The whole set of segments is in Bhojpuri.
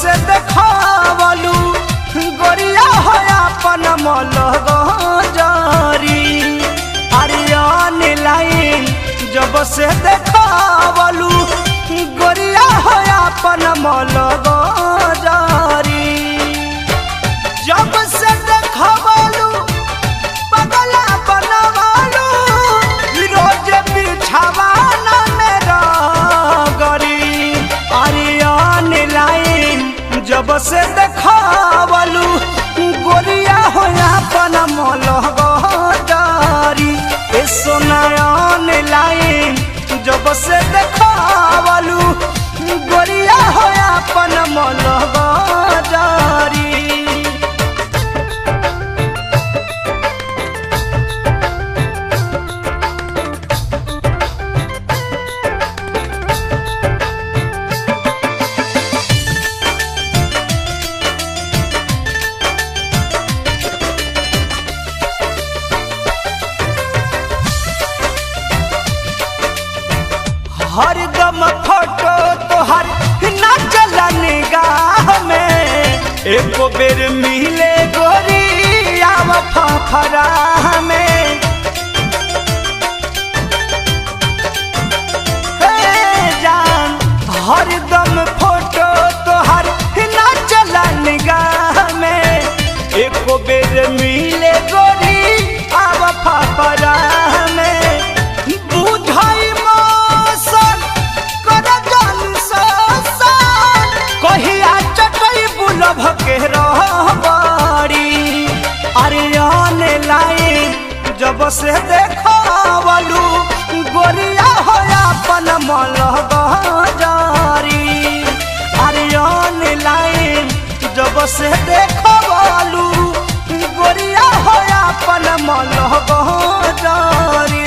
से देखावलू गोरिया हो अपन मलग जारी। आर्यन लाइन जब से देखावलू गोरिया हो अपन मलग जारी। जब से देखावलू पगला बनवालू रोज बिछावाना मेरा गरी। आर्यन लाइन जब से देखावलू गोरिया हो अपन मलग जारी। ए सोनायन लाइन जब से देखावलू गोरिया हो अपन मलग जारी। हरदम फोटो तोहर नाचल निगाह में। एको बेर मिले गोरी आव फफरा में। जान हरदम फोटो तोहर नाचल निगाह में। एको बेर मिले गोरी आव फफरा में। भके रहबारी। आर्यन लाइन जब से देखावलू गोरिया हो अपन मलग जारी। आर्यन लाइन जब से देखावलू गोरिया हो अपन मलग जारी।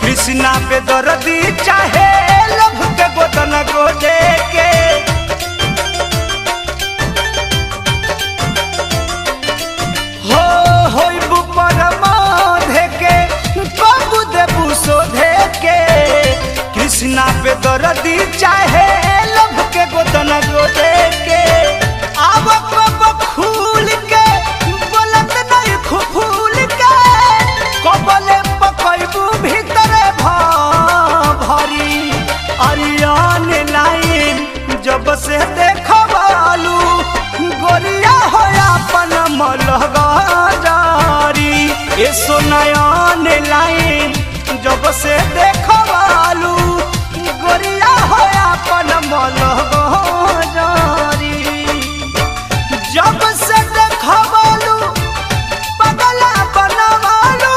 कृष्णा पे दर्दी चाहे लभ के गोदन गोदे के। हो परमोधे के कबू देबू सोधे के। कृष्णा पे दर्दी चाहे लभ के गोदन गोदे के। आब कब खूल के बोलत नहीं फूल के। कबले पकड़बू भीतरे भरी। आर्यन लाइन जब से देखावलू गोरिया हो अपन मलग जारी। ए सोनायन लाइन जब से देखावलू गोरिया हो अपन मलग जारी। जब से देखावलू पगला बनवालू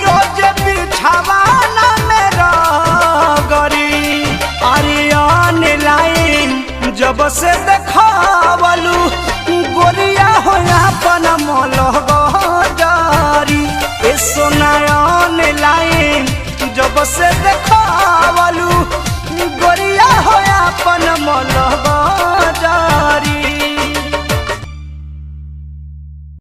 रोज बिछावाना मेरा गरी। आर्यन लाइन जब से देखावलू गोरिया हो अपन मलग जारी। ए सोनायन लाइन जब से देखावलू गोरिया हो अपन मलग